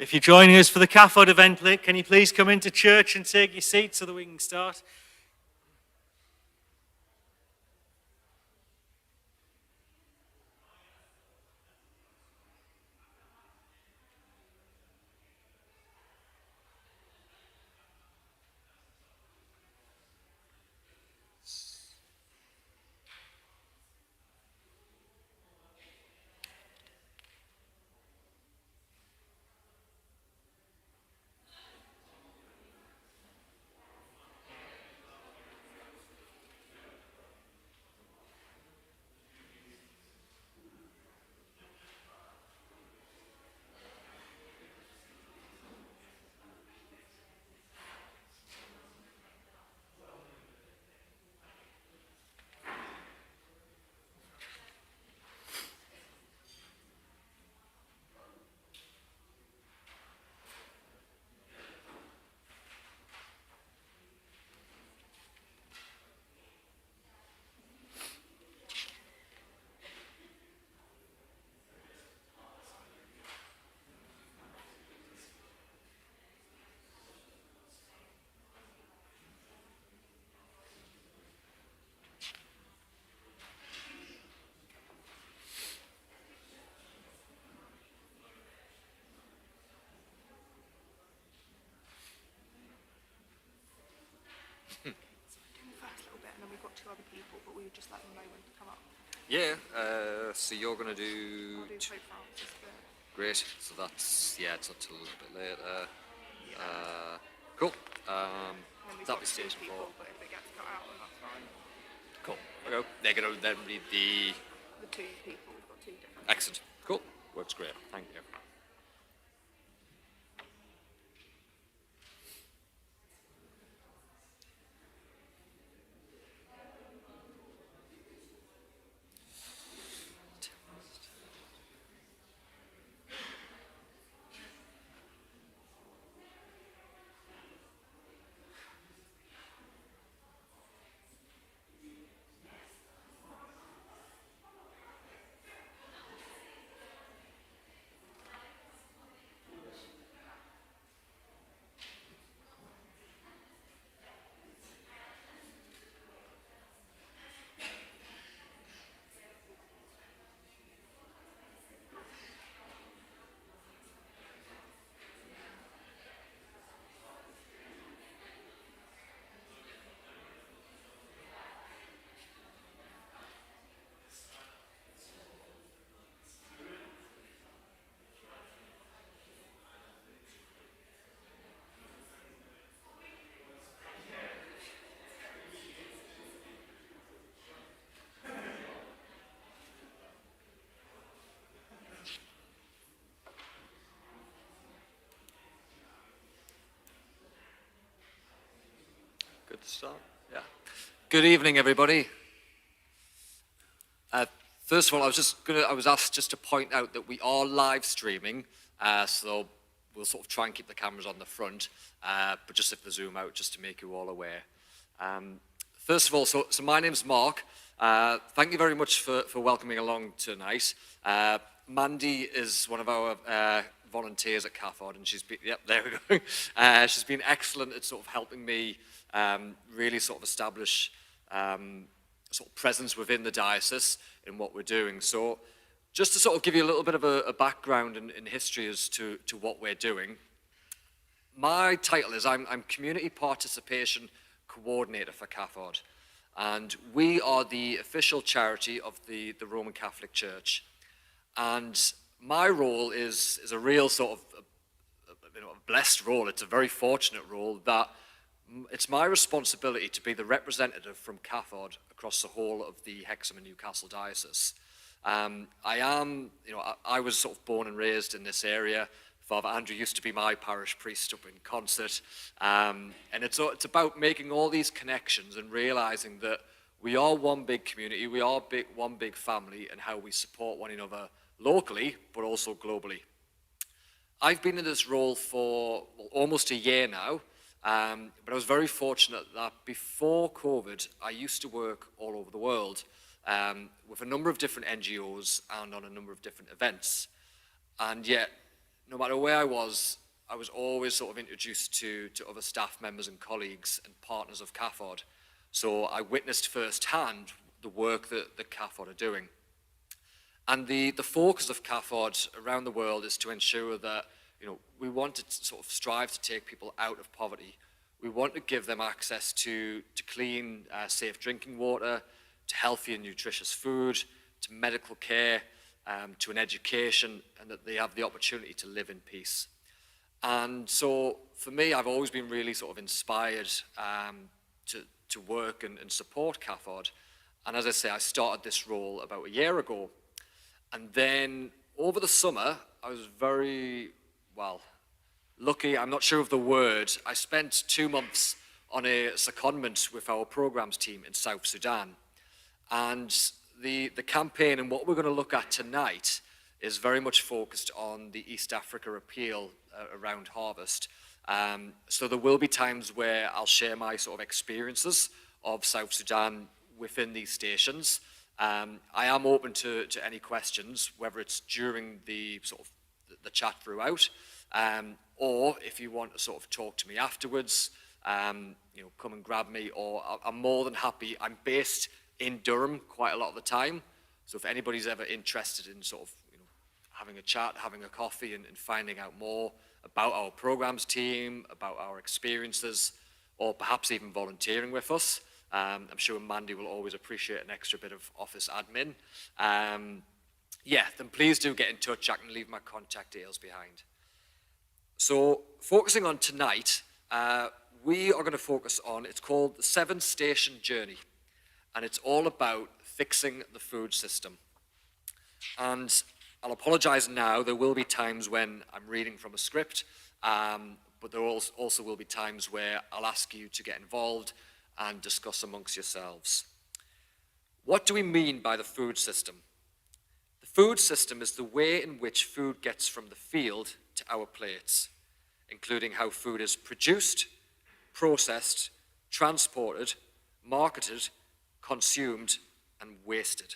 If you're joining us for the CAFOD event, can you please come into church and take your seat so that we can start? Other people, but we would just let them know when to come up. Yeah, so you're going to do... I'll do Pope Francis bit. Great, so that's, yeah, it's up till a little bit later. Cool. That'll be stage 4. But if it gets cut out, then that's fine. Cool, there we go. They're going to then read the... The 2 people, we've got 2 different... Excellent, cool, works great, thank you. Good to start. Yeah. Good evening, everybody. First of all, I was asked just to point out that we are live streaming, so we'll sort of try and keep the cameras on the front, but just if they zoom out, just to make you all aware. First of all, so my name's Mark. Thank you very much for welcoming along tonight. Mandy is one of our volunteers at CAFOD, and she's been, yep, there we go. She's been excellent at sort of helping me really sort of establish sort of presence within the diocese in what we're doing. So just to sort of give you a little bit of a background in history as to what we're doing. My title is I'm Community Participation Coordinator for CAFOD, and we are the official charity of the Roman Catholic Church. And my role is a real sort of a blessed role. It's a very fortunate role that it's my responsibility to be the representative from CAFOD across the whole of the Hexham and Newcastle diocese. I was sort of born and raised in this area. Father Andrew used to be my parish priest up in Consett. And it's about making all these connections and realizing that we are one big community, we are one big family, and how we support one another locally, but also globally. I've been in this role for almost a year now. But I was very fortunate that before COVID, I used to work all over the world with a number of different NGOs and on a number of different events. And yet, no matter where I was always sort of introduced to other staff members and colleagues and partners of CAFOD. So I witnessed firsthand the work that the CAFOD are doing. And the focus of CAFOD around the world is to ensure that, we want to sort of strive to take people out of poverty. We want to give them access to clean, safe drinking water, to healthy and nutritious food, to medical care, to an education, and that they have the opportunity to live in peace. And so for me, I've always been really sort of inspired to work and support CAFOD. And as I say, I started this role about a year ago. And then over the summer, I was very, lucky, I'm not sure of the word. I spent 2 months on a secondment with our programs team in South Sudan. And the campaign and what we're going to look at tonight is very much focused on the East Africa appeal around harvest. So there will be times where I'll share my sort of experiences of South Sudan within these stations. I am open to any questions, whether it's during the sort of the chat throughout, or if you want to sort of talk to me afterwards, come and grab me, or I'm more than happy. I'm based in Durham quite a lot of the time, so if anybody's ever interested in sort of having a chat, having a coffee, and finding out more about our programs team, about our experiences, or perhaps even volunteering with us, I'm sure Mandy will always appreciate an extra bit of office admin. Then please do get in touch. I can leave my contact details behind. So focusing on tonight, we are going to focus on, it's called the 7-Station Journey, and it's all about fixing the food system. And I'll apologize now, there will be times when I'm reading from a script, but there also will be times where I'll ask you to get involved and discuss amongst yourselves. What do we mean by the food system? The food system is the way in which food gets from the field to our plates, including how food is produced, processed, transported, marketed, consumed, and wasted.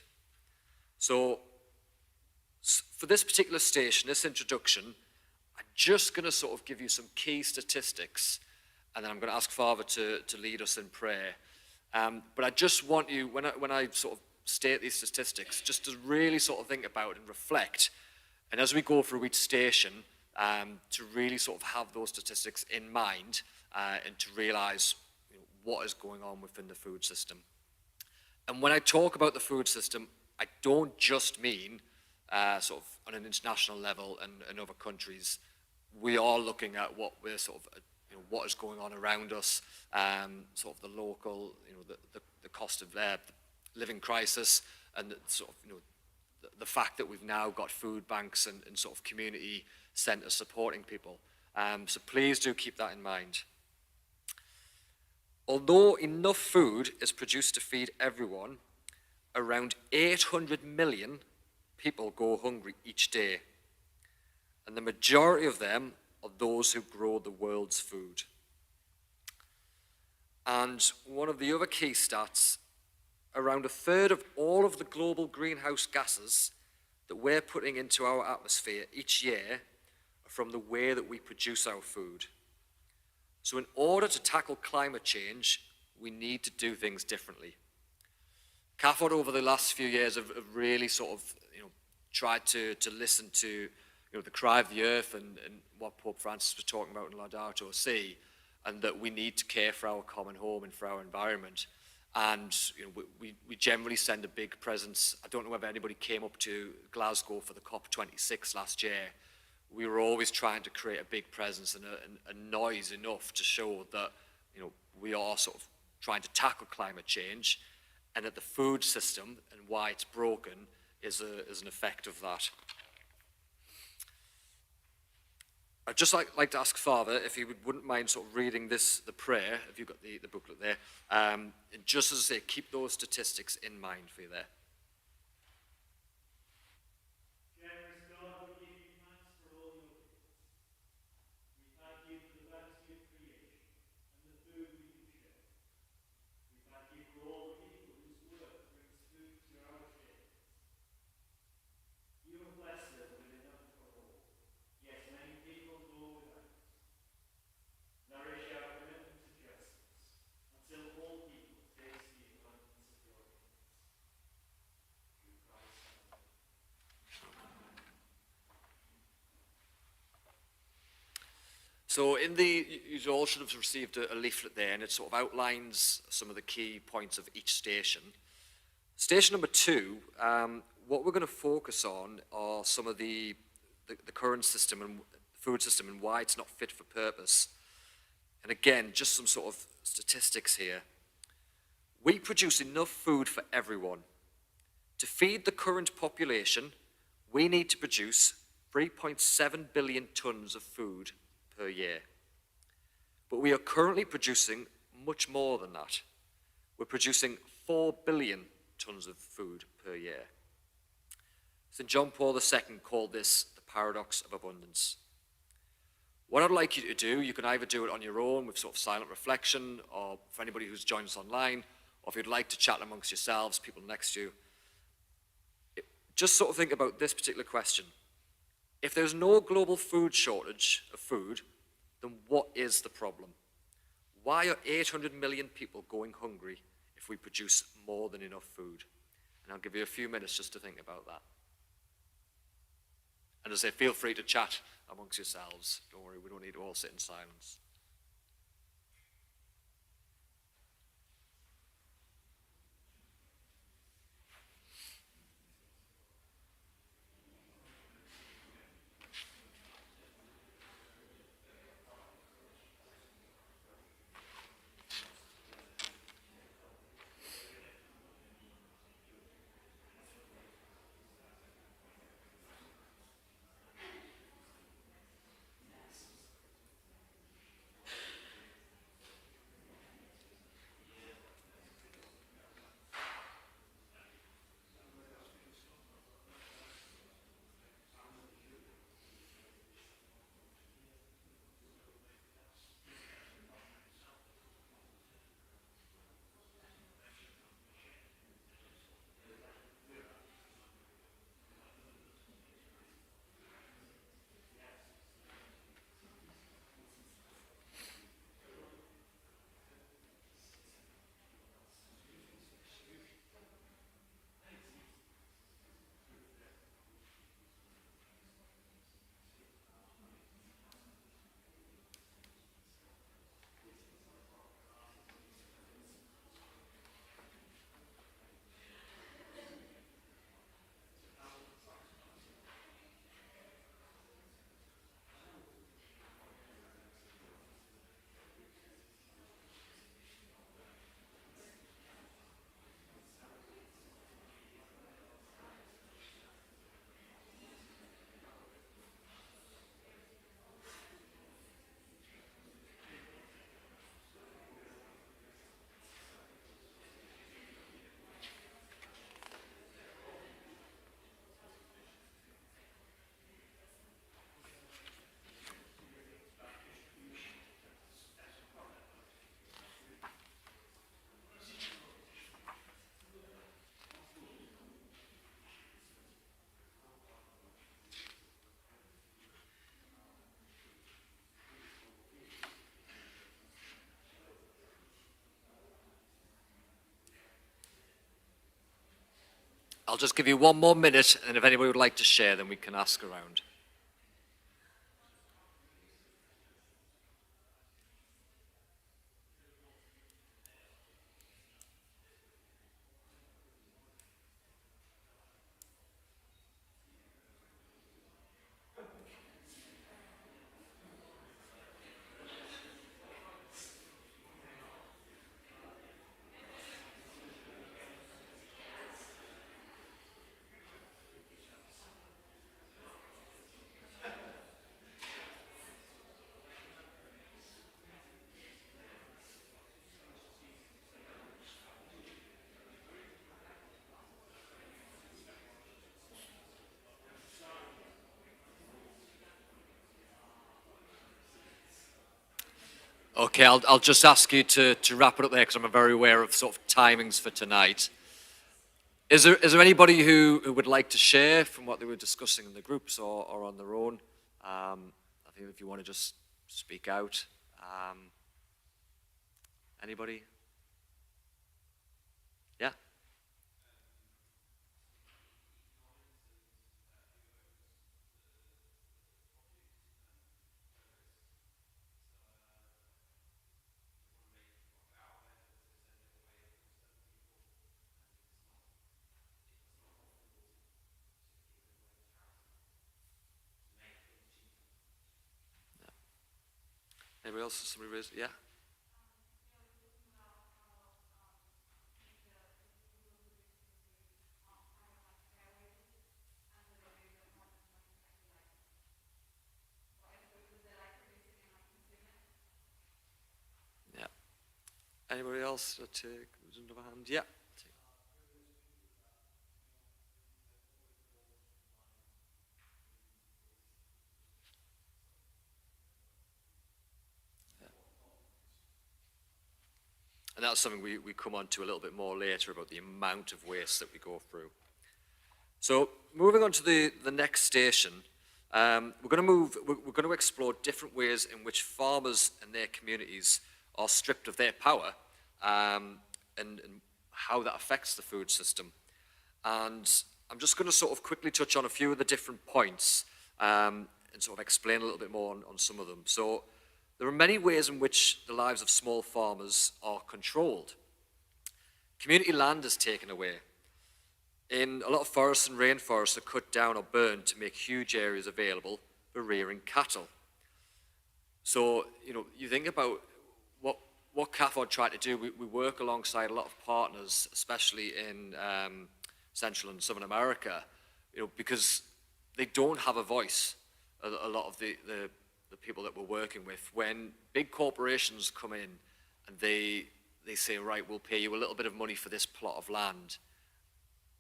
So for this particular station, this introduction, I'm just going to sort of give you some key statistics, and then I'm going to ask Father to lead us in prayer. But I just want you, when I sort of state these statistics, just to really sort of think about and reflect, and as we go through each station, to really sort of have those statistics in mind and to realize what is going on within the food system. And when I talk about the food system, I don't just mean sort of on an international level and other countries. We are looking at what we're sort of, what is going on around us, sort of the local, the cost of their living crisis, and sort of, the fact that we've now got food banks and sort of community centres supporting people. So please do keep that in mind. Although enough food is produced to feed everyone, around 800 million people go hungry each day, and the majority of them are those who grow the world's food. And one of the other key stats, around a third of all of the global greenhouse gases that we're putting into our atmosphere each year are from the way that we produce our food. So in order to tackle climate change, we need to do things differently. CAFOD over the last few years have really sort of tried to listen to the cry of the earth and what Pope Francis was talking about in Laudato Si, and that we need to care for our common home and for our environment. And we generally send a big presence. I don't know whether anybody came up to Glasgow for the COP26 last year. We were always trying to create a big presence and a noise enough to show that we are sort of trying to tackle climate change, and that the food system and why it's broken is an effect of that. I'd just like to ask Father if he wouldn't mind sort of reading the prayer, if you've got the booklet there, and just as I say, keep those statistics in mind for you there. Generous God, we give you thanks for all your gifts. We thank you for the bounty of creation and the food we do share. We thank you for all the people whose work brings food to our tables. You have blessed them with enough for all, yet many So you all should have received a leaflet there, and it sort of outlines some of the key points of each station. Station number 2, what we're going to focus on are some of the current system and food system and why it's not fit for purpose. And again, just some sort of statistics here. We produce enough food for everyone. To feed the current population, we need to produce 3.7 billion tons of food per year. But we are currently producing much more than that. We're producing 4 billion tons of food per year. St. John Paul II called this the paradox of abundance. What I'd like you to do, you can either do it on your own with sort of silent reflection, or for anybody who's joined us online, or if you'd like to chat amongst yourselves, people next to you, just sort of think about this particular question. If there's no global food shortage of food, then what is the problem? Why are 800 million people going hungry if we produce more than enough food? And I'll give you a few minutes just to think about that. And as I say, feel free to chat amongst yourselves. Don't worry, we don't need to all sit in silence. I'll just give you one more minute, and if anybody would like to share, then we can ask around. Okay, I'll just ask you to wrap it up there because I'm very aware of sort of timings for tonight. Is there anybody who would like to share from what they were discussing in the groups or on their own? I think if you want to just speak out. Anybody? Yeah? Anybody else? Somebody raised? Yeah. Yeah. Anybody else to take another hand? Yeah. And that's something we come on to a little bit more later about the amount of waste that we go through. So moving on to the next station, we're going to explore different ways in which farmers and their communities are stripped of their power, and how that affects the food system. And I'm just going to sort of quickly touch on a few of the different points, and sort of explain a little bit more on some of them. So there are many ways in which the lives of small farmers are controlled. Community land is taken away. In a lot of forests and rainforests are cut down or burned to make huge areas available for rearing cattle. So, you think about what CAFOD tried to do. We work alongside a lot of partners, especially in Central and Southern America, because they don't have a voice. A lot of the people that we're working with, when big corporations come in and they say, right, we'll pay you a little bit of money for this plot of land.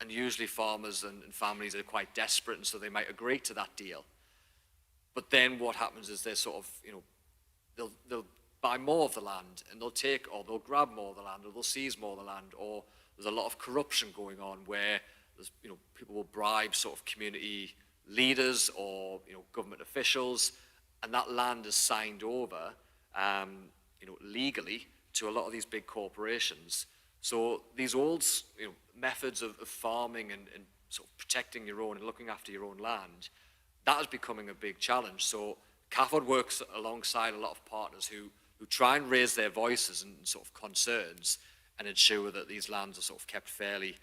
And usually farmers and families are quite desperate, and so they might agree to that deal. But then what happens is they're sort of, they'll buy more of the land, and they'll grab more of the land, or they'll seize more of the land, or there's a lot of corruption going on where there's, people will bribe sort of community leaders or, government officials, and that land is signed over, legally to a lot of these big corporations. So these old, methods of farming and sort of protecting your own and looking after your own land, that is becoming a big challenge. So CAFOD works alongside a lot of partners who try and raise their voices and sort of concerns and ensure that these lands are sort of kept fairly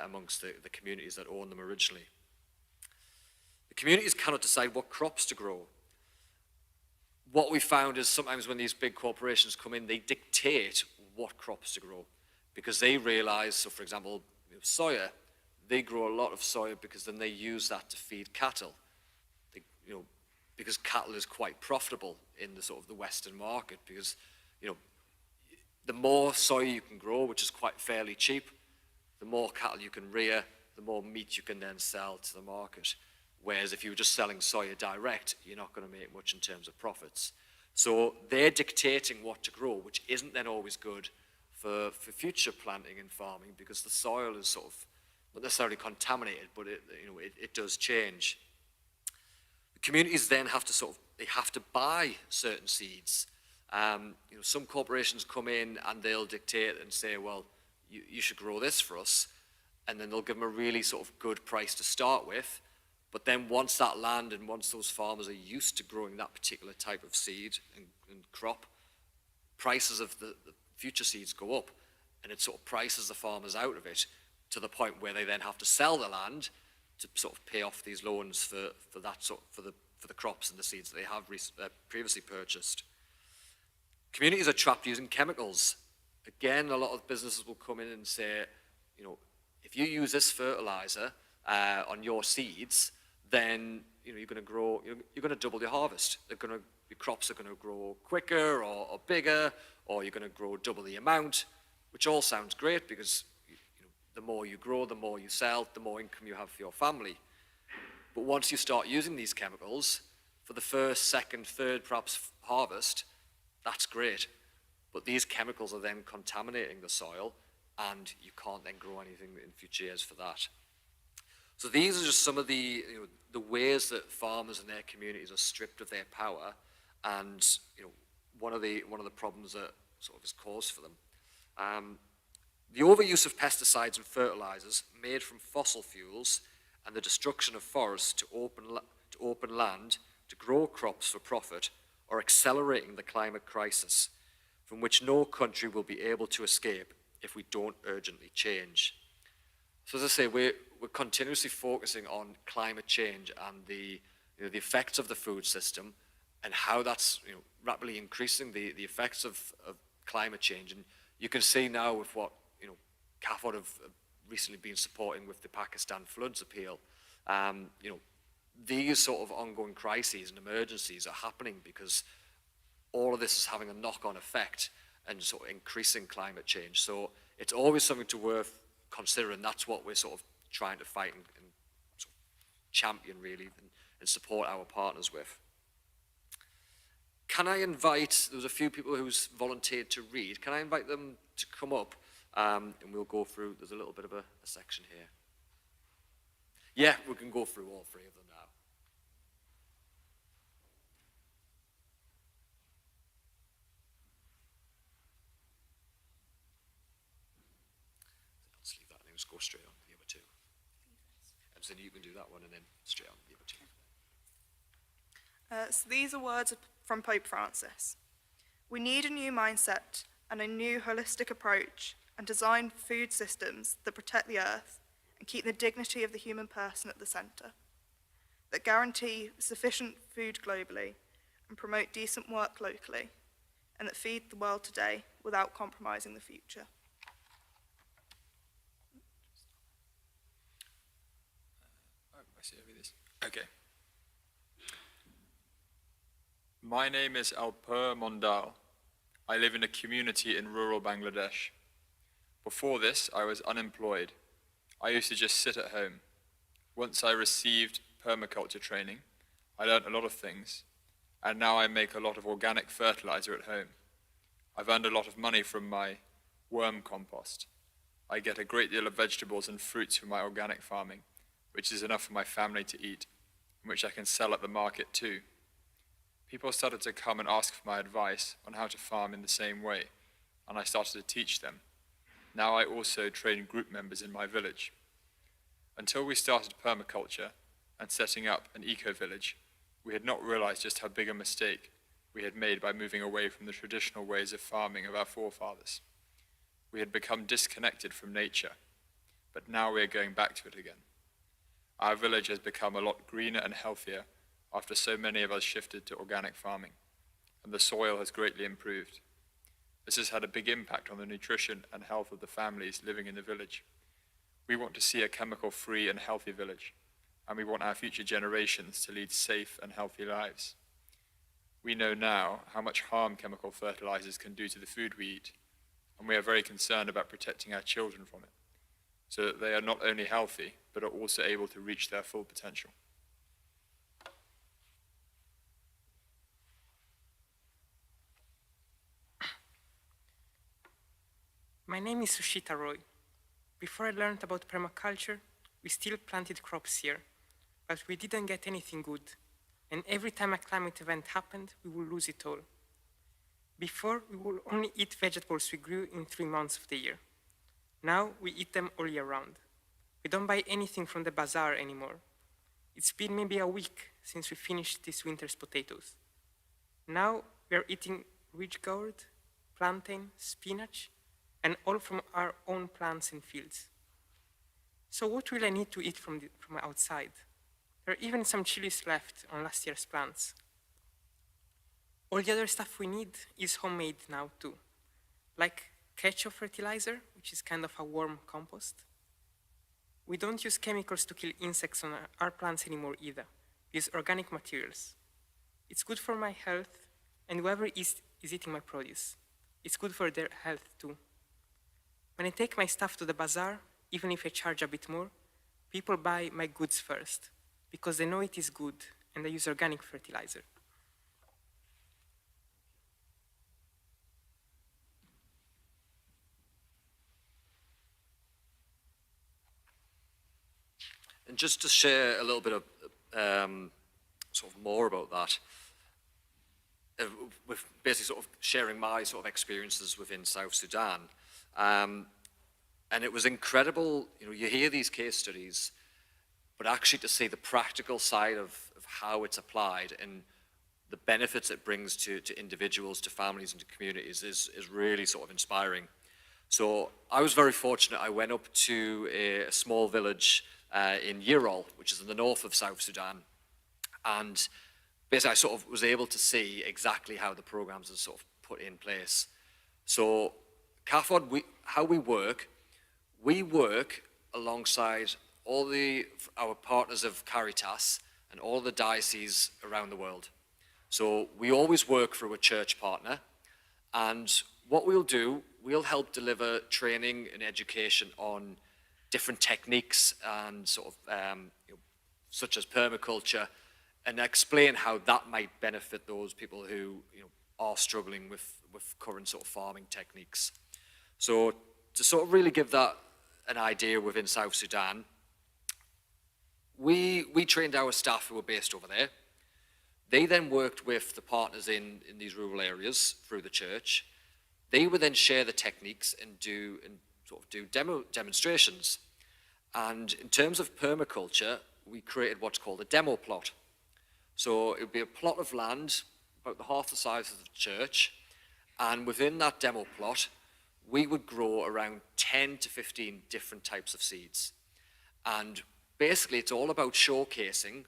amongst the communities that own them originally. The communities cannot decide what crops to grow. What we found is sometimes when these big corporations come in, they dictate what crops to grow, because they realize, so for example, soya, they grow a lot of soya because then they use that to feed cattle. Because cattle is quite profitable in the sort of the Western market, because, the more soya you can grow, which is quite fairly cheap, the more cattle you can rear, the more meat you can then sell to the market. Whereas if you were just selling soya direct, you're not going to make much in terms of profits. So they're dictating what to grow, which isn't then always good for future planting and farming, because the soil is sort of not necessarily contaminated, but it does change. The communities then have to buy certain seeds. Some corporations come in and they'll dictate and say, well, you should grow this for us, and then they'll give them a really sort of good price to start with. But then once that land and once those farmers are used to growing that particular type of seed and crop, prices of the future seeds go up, and it sort of prices the farmers out of it to the point where they then have to sell the land to sort of pay off these loans for the crops and the seeds that they have previously purchased. Communities are trapped using chemicals. Again, a lot of businesses will come in and say, if you use this fertilizer on your seeds, then you're going to double your harvest. Your crops are going to grow quicker or bigger, or you're going to grow double the amount, which all sounds great, because the more you grow, the more you sell, the more income you have for your family. But once you start using these chemicals for the first, second, third, perhaps harvest, that's great. But these chemicals are then contaminating the soil, and you can't then grow anything in future years for that. So these are just some of the ways that farmers and their communities are stripped of their power, and one of the problems that sort of is caused for them. The overuse of pesticides and fertilizers made from fossil fuels and the destruction of forests to open land to grow crops for profit are accelerating the climate crisis, from which no country will be able to escape if we don't urgently change. So as I say, we're continuously focusing on climate change and the effects of the food system, and how that's rapidly increasing the effects of climate change. And you can see now with what CAFOD have recently been supporting with the Pakistan floods appeal. These sort of ongoing crises and emergencies are happening because all of this is having a knock-on effect and sort of increasing climate change. So it's always something to worth considering. That's what we're sort of trying to fight and sort of champion really and support our partners with. Can I invite, there's a few people who's volunteered to read, can I invite them to come up and we'll go through, there's a little bit of a section here. Yeah, we can go through all three of them now. Let's leave that and then just go straight on to the other two. And so you can do that one and then straight on to the other two. So these are words from Pope Francis. We need a new mindset and a new holistic approach and design food systems that protect the earth and keep the dignity of the human person at the centre, that guarantee sufficient food globally and promote decent work locally, and that feed the world today without compromising the future. I see this. Okay. My name is Alpur Mondal. I live in a community in rural Bangladesh. Before this, I was unemployed. I used to just sit at home. Once I received permaculture training, I learned a lot of things, and now I make a lot of organic fertilizer at home. I've earned a lot of money from my worm compost. I get a great deal of vegetables and fruits from my organic farming, which is enough for my family to eat, and which I can sell at the market too. People started to come and ask for my advice on how to farm in the same way, and I started to teach them. Now I also train group members in my village. Until we started permaculture and setting up an eco-village, we had not realized just how big a mistake we had made by moving away from the traditional ways of farming of our forefathers. We had become disconnected from nature, but now we are going back to it again. Our village has become a lot greener and healthier after so many of us shifted to organic farming, and the soil has greatly improved. This has had a big impact on the nutrition and health of the families living in the village. We want to see a chemical-free and healthy village, and we want our future generations to lead safe and healthy lives. We know now how much harm chemical fertilizers can do to the food we eat, and we are very concerned about protecting our children from it, so that they are not only healthy, but are also able to reach their full potential. My name is Sushita Roy. Before I learned about permaculture, we still planted crops here, but we didn't get anything good, and every time a climate event happened, we would lose it all. Before, we would only eat vegetables we grew in 3 months of the year. Now, we eat them all year round. We don't buy anything from the bazaar anymore. It's been maybe a week since we finished this winter's potatoes. Now, we are eating ridge gourd, plantain, spinach, and all from our own plants and fields. So what will I need to eat from outside? There are even some chilies left on last year's plants. All the other stuff we need is homemade now too, like ketchup fertilizer, which is kind of a worm compost. We don't use chemicals to kill insects on our plants anymore either. We use organic materials. It's good for my health, and whoever is eating my produce, it's good for their health too. When I take my stuff to the bazaar, even if I charge a bit more, people buy my goods first, because they know it is good, and they use organic fertilizer. And just to share a little bit of sort of more about that, with basically sort of sharing my sort of experiences within South Sudan. And it was incredible, you hear these case studies, but actually to see the practical side of how it's applied and the benefits it brings to individuals, to families, and to communities is really sort of inspiring. So I was very fortunate. I went up to a small village in Yerol, which is in the north of South Sudan, and basically I sort of was able to see exactly how the programs are sort of put in place. So CAFOD, how we work alongside all our partners of Caritas and all the dioceses around the world. So we always work through a church partner, and what we'll do, we'll help deliver training and education on different techniques and sort of such as permaculture, and explain how that might benefit those people who are struggling with current sort of farming techniques. So to sort of really give that an idea within South Sudan, we trained our staff who were based over there. They then worked with the partners in these rural areas through the church. They would then share the techniques and do demonstrations. And in terms of permaculture, we created what's called a demo plot. So it would be a plot of land about half the size of the church, and within that demo plot, we would grow around 10 to 15 different types of seeds. And basically, it's all about showcasing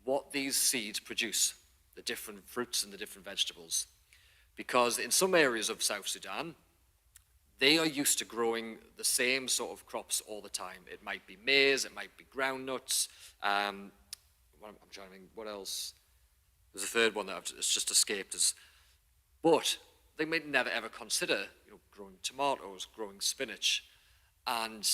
what these seeds produce, the different fruits and the different vegetables. Because in some areas of South Sudan, they are used to growing the same sort of crops all the time. It might be maize, it might be groundnuts. I'm trying to think, what else? There's a third one that it's just escaped us. But they may never ever consider growing tomatoes, growing spinach. And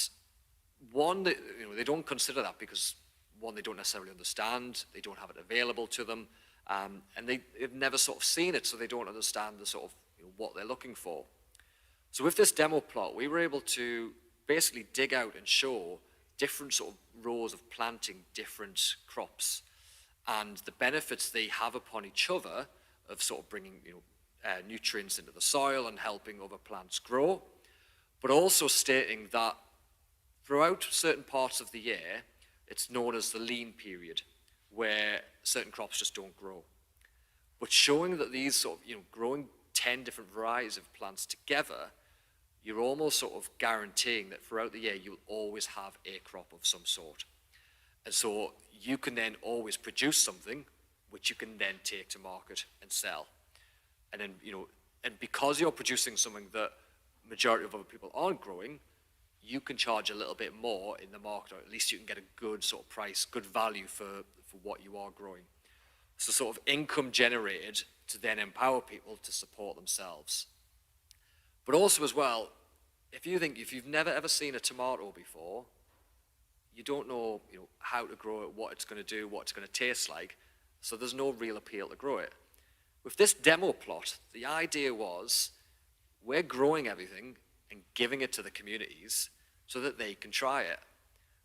one, they don't consider that because, one, they don't necessarily understand, they don't have it available to them, and they've never sort of seen it, so they don't understand the sort of what they're looking for. So with this demo plot, we were able to basically dig out and show different sort of rows of planting different crops and the benefits they have upon each other of sort of bringing nutrients into the soil and helping other plants grow, but also stating that throughout certain parts of the year, it's known as the lean period, where certain crops just don't grow. But showing that these sort of, growing 10 different varieties of plants together, you're almost sort of guaranteeing that throughout the year, you'll always have a crop of some sort. And so you can then always produce something which you can then take to market and sell. And then, and because you're producing something that majority of other people aren't growing, you can charge a little bit more in the market, or at least you can get a good sort of price, good value for what you are growing. So sort of income generated to then empower people to support themselves. But also as well, if you've never ever seen a tomato before, you don't know, how to grow it, what it's going to do, what it's going to taste like, so there's no real appeal to grow it. With this demo plot, the idea was we're growing everything and giving it to the communities so that they can try it.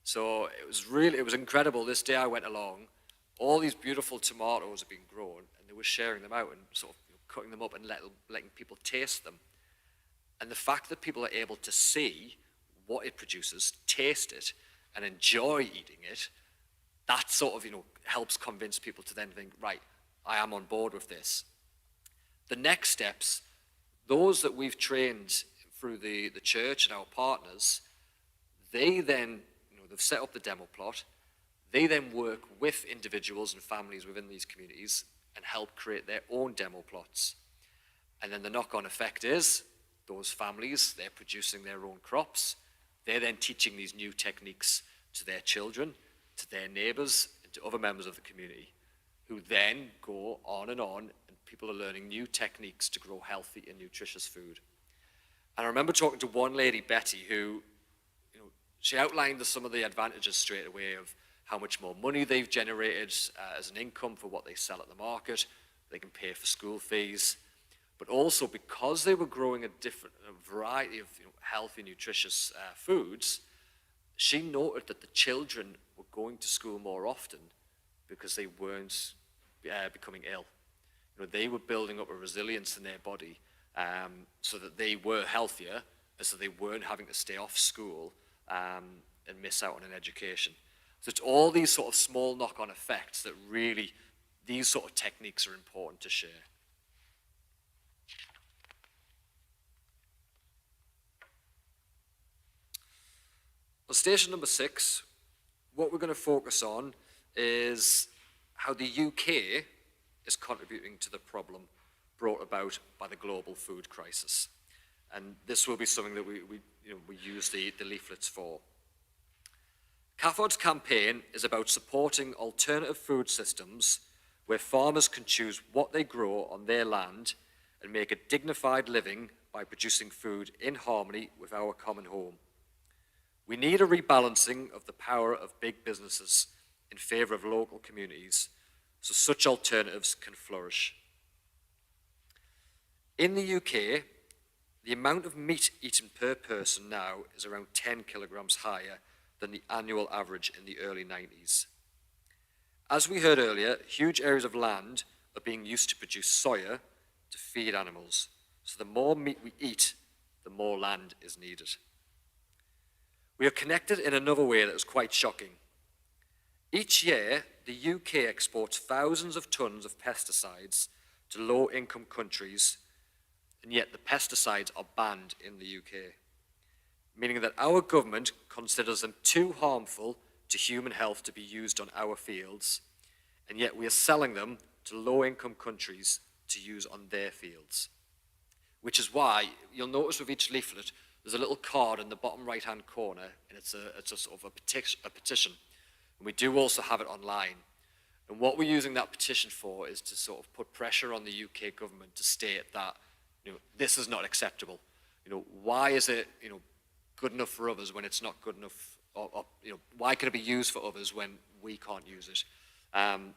So it was incredible. This day I went along, all these beautiful tomatoes have been grown, and they were sharing them out and sort of cutting them up and letting people taste them. And the fact that people are able to see what it produces, taste it, and enjoy eating it, that sort of, helps convince people to then think, right, I am on board with this. The next steps, those that we've trained through the church and our partners, they then, they've set up the demo plot. They then work with individuals and families within these communities and help create their own demo plots. And then the knock-on effect is those families, they're producing their own crops. They're then teaching these new techniques to their children, to their neighbors, and to other members of the community, who then go on, and people are learning new techniques to grow healthy and nutritious food. And I remember talking to one lady, Betty, who, she outlined some of the advantages straight away of how much more money they've generated as an income for what they sell at the market. They can pay for school fees. But also because they were growing a variety of healthy, nutritious foods, she noted that the children were going to school more often because they weren't becoming ill. They were building up a resilience in their body so that they were healthier, and so they weren't having to stay off school and miss out on an education. So it's all these sort of small knock-on effects that really, these sort of techniques are important to share. On station number 6, what we're going to focus on is how the UK is contributing to the problem brought about by the global food crisis. And this will be something that we use the leaflets for. CAFOD's campaign is about supporting alternative food systems where farmers can choose what they grow on their land and make a dignified living by producing food in harmony with our common home. We need a rebalancing of the power of big businesses in favour of local communities so such alternatives can flourish. In the UK, the amount of meat eaten per person now is around 10 kilograms higher than the annual average in the early 90s. As we heard earlier, huge areas of land are being used to produce soya to feed animals. So the more meat we eat, the more land is needed. We are connected in another way that is quite shocking. Each year, the UK exports thousands of tons of pesticides to low-income countries, and yet the pesticides are banned in the UK, meaning that our government considers them too harmful to human health to be used on our fields, and yet we are selling them to low-income countries to use on their fields. Which is why you'll notice with each leaflet, there's a little card in the bottom right-hand corner, and it's a sort of a petition. And we do also have it online. And what we're using that petition for is to sort of put pressure on the UK government to state that, this is not acceptable. Why is it, good enough for others when it's not good enough? Or why can it be used for others when we can't use it?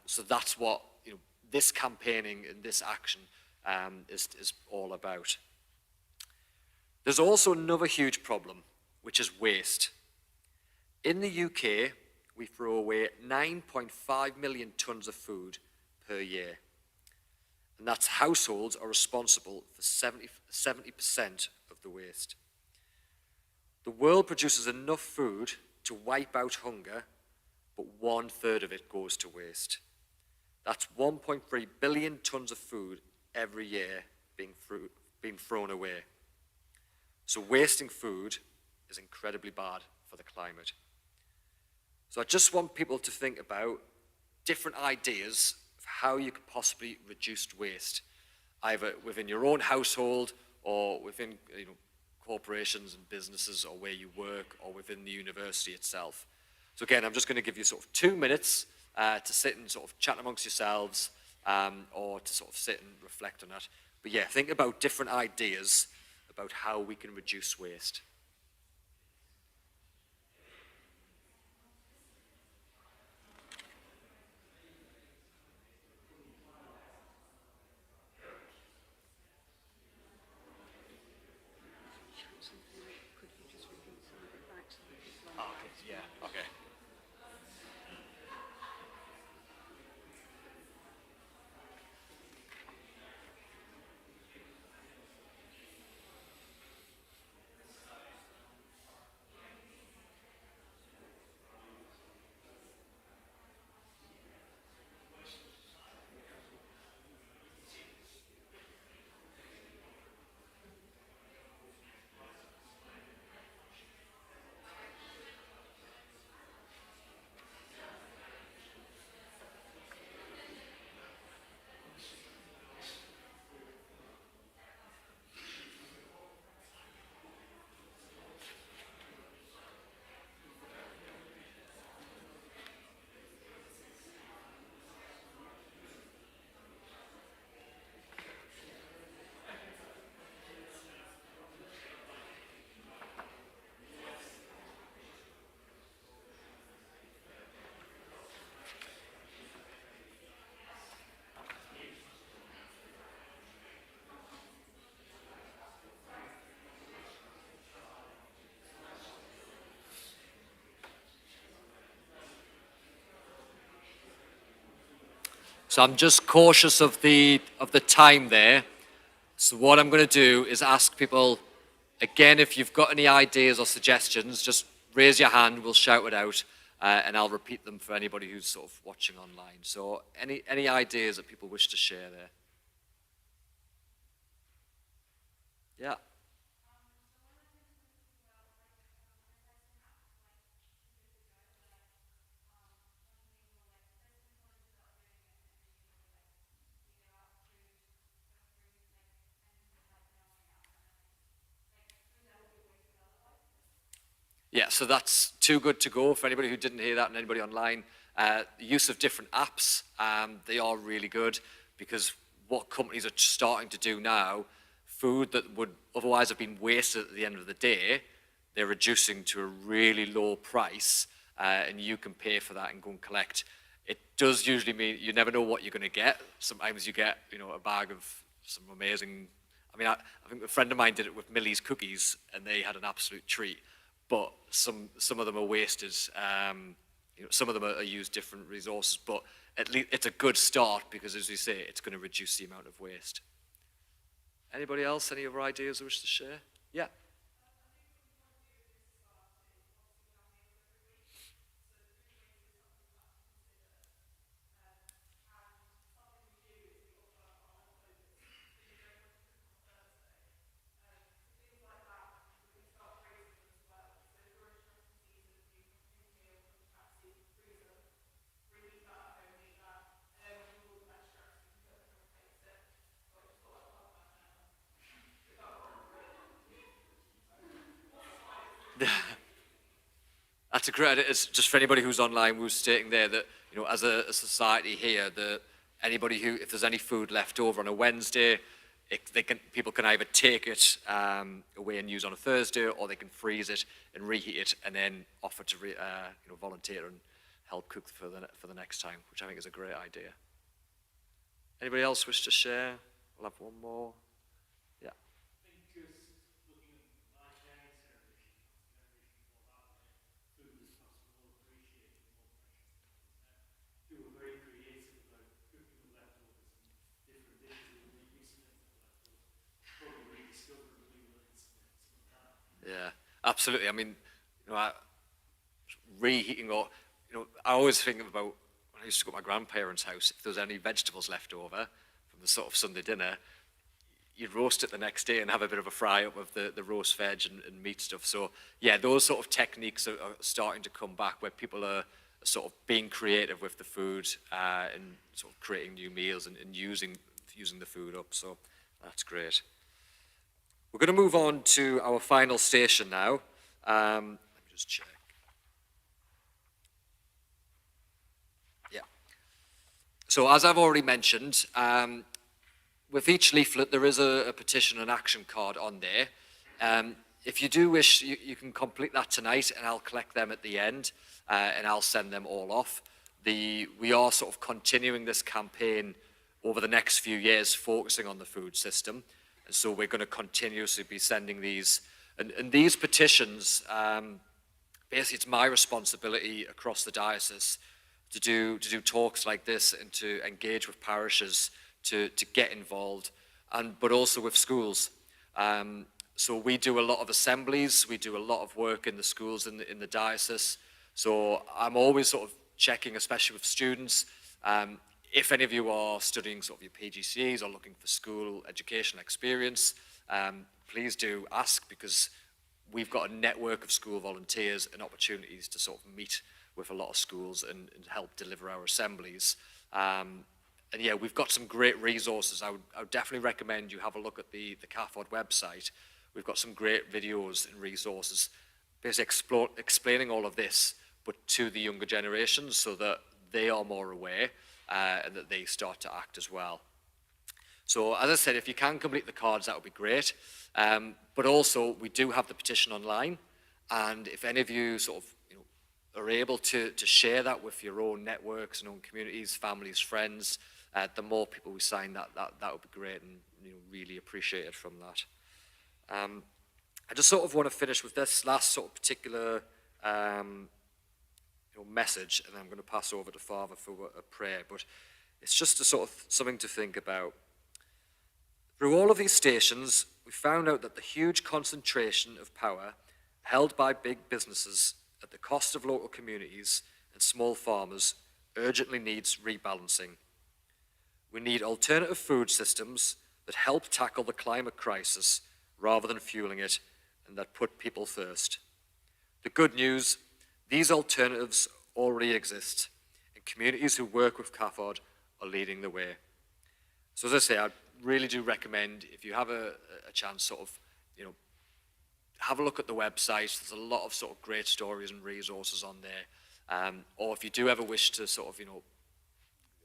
So that's what this campaigning and this action is all about. There's also another huge problem, which is waste. In the UK, we throw away 9.5 million tonnes of food per year. And that's households are responsible for 70% of the waste. The world produces enough food to wipe out hunger, but 1/3 of it goes to waste. That's 1.3 billion tonnes of food every year being thrown away. So wasting food is incredibly bad for the climate. So I just want people to think about different ideas of how you could possibly reduce waste, either within your own household or within corporations and businesses or where you work or within the university itself. So again, I'm just going to give you sort of 2 minutes to sit and sort of chat amongst yourselves or to sort of sit and reflect on that. But yeah, think about different ideas about how we can reduce waste. Okay. So I'm just cautious of the time there. So what I'm going to do is ask people, again, if you've got any ideas or suggestions, just raise your hand, we'll shout it out, and I'll repeat them for anybody who's sort of watching online. So any ideas that people wish to share there? Yeah. Yeah, so that's too good to go for anybody who didn't hear that and anybody online. The use of different apps, they are really good because what companies are starting to do now, food that would otherwise have been wasted at the end of the day, they're reducing to a really low price, and you can pay for that and go and collect. It does usually mean you never know what you're going to get. Sometimes you get, a bag of some amazing. I think a friend of mine did it with Millie's cookies, and they had an absolute treat. But some of them are wasted. Some of them are used different resources, but at least it's a good start because, as we say, it's going to reduce the amount of waste. Anybody else? Any other ideas they wish to share? Yeah. That's a great. It's just for anybody who's online, who's stating there that as a society here, that anybody who, if there's any food left over on a Wednesday, people can either take it away and use on a Thursday, or they can freeze it and reheat it, and then offer to volunteer and help cook for the next time, which I think is a great idea. Anybody else wish to share? We'll have one more. Yeah. I think just looking at my parents' generation, before that, food was perhaps more appreciated, more precious. They were very creative about cooking with leftovers and different dishes. They would make new things with leftovers. Probably rediscovered and relearned some of that. Yeah, absolutely. Reheating or, I always think about when I used to go to my grandparents' house, if there was any vegetables left over from the sort of Sunday dinner, you'd roast it the next day and have a bit of a fry up of the roast veg and meat stuff. So yeah, those sort of techniques are starting to come back where people are sort of being creative with the food and sort of creating new meals and using the food up. So that's great. We're going to move on to our final station now. Let me just check. Yeah. So as I've already mentioned, with each leaflet there is a petition and action card on there. If you do wish, you can complete that tonight and I'll collect them at the end and I'll send them all off. We are sort of continuing this campaign over the next few years, focusing on the food system. And so we're going to continuously be sending these. And these petitions, basically it's my responsibility across the diocese to do talks like this and to engage with parishes to get involved, but also with schools. So we do a lot of assemblies, we do a lot of work in the schools in the diocese. So I'm always sort of checking, especially with students, if any of you are studying sort of your PGCEs or looking for school educational experience, please do ask, because we've got a network of school volunteers and opportunities to sort of meet with a lot of schools and help deliver our assemblies. And yeah, we've got some great resources. I would definitely recommend you have a look at the CAFOD website. We've got some great videos and resources basically explaining all of this, but to the younger generations so that they are more aware and that they start to act as well. So as I said, if you can complete the cards, that would be great. But also, we do have the petition online, and if any of you sort of are able to share that with your own networks and own communities, families, friends, the more people we sign, that would be great, and really appreciated from that. I just sort of want to finish with this last sort of particular message, and then I'm going to pass over to Father for a prayer, but it's just a sort of something to think about. Through all of these stations, we found out that the huge concentration of power held by big businesses at the cost of local communities and small farmers urgently needs rebalancing. We need alternative food systems that help tackle the climate crisis rather than fueling it, and that put people first. The good news, these alternatives already exist, and communities who work with CAFOD are leading the way. So as I say, I really do recommend, if you have a chance, sort of, have a look at the website. There's a lot of sort of great stories and resources on there. Or if you do ever wish to sort of,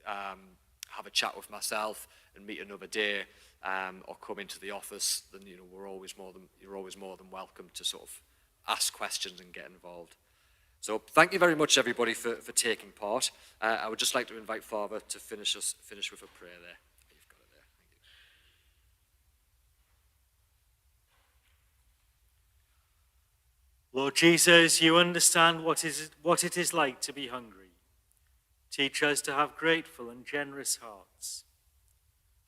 have a chat with myself and meet another day, or come into the office, then you're always more than welcome to sort of ask questions and get involved. So thank you very much, everybody, for taking part. I would just like to invite Father to finish with a prayer there. You've got it there. Thank you. Lord Jesus, you understand what it is like to be hungry. Teach us to have grateful and generous hearts.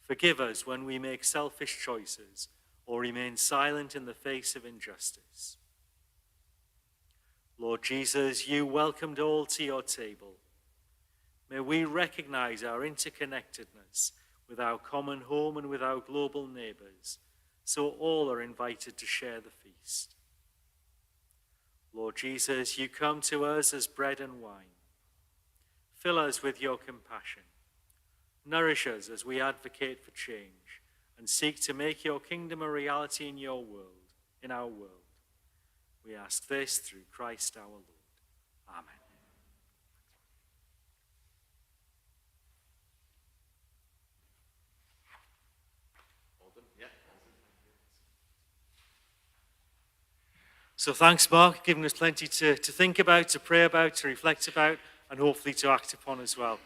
Forgive us when we make selfish choices or remain silent in the face of injustice. Lord Jesus, you welcomed all to your table. May we recognize our interconnectedness with our common home and with our global neighbors, so all are invited to share the feast. Lord Jesus, you come to us as bread and wine. Fill us with your compassion. Nourish us as we advocate for change and seek to make your kingdom a reality in our world. We ask this through Christ our Lord. Amen. So thanks, Mark, giving us plenty to think about, to pray about, to reflect about, and hopefully to act upon as well.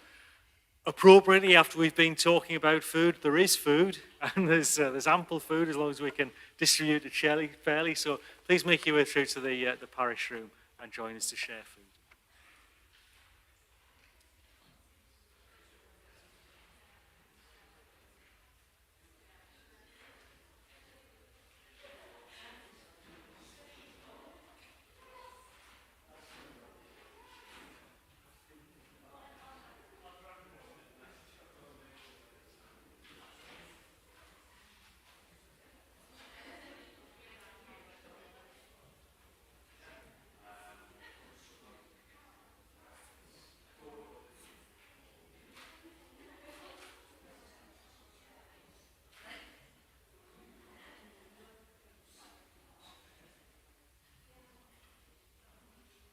Appropriately, after we've been talking about food, there is food, and there's ample food as long as we can distribute it fairly. So please make your way through to the parish room and join us to share food.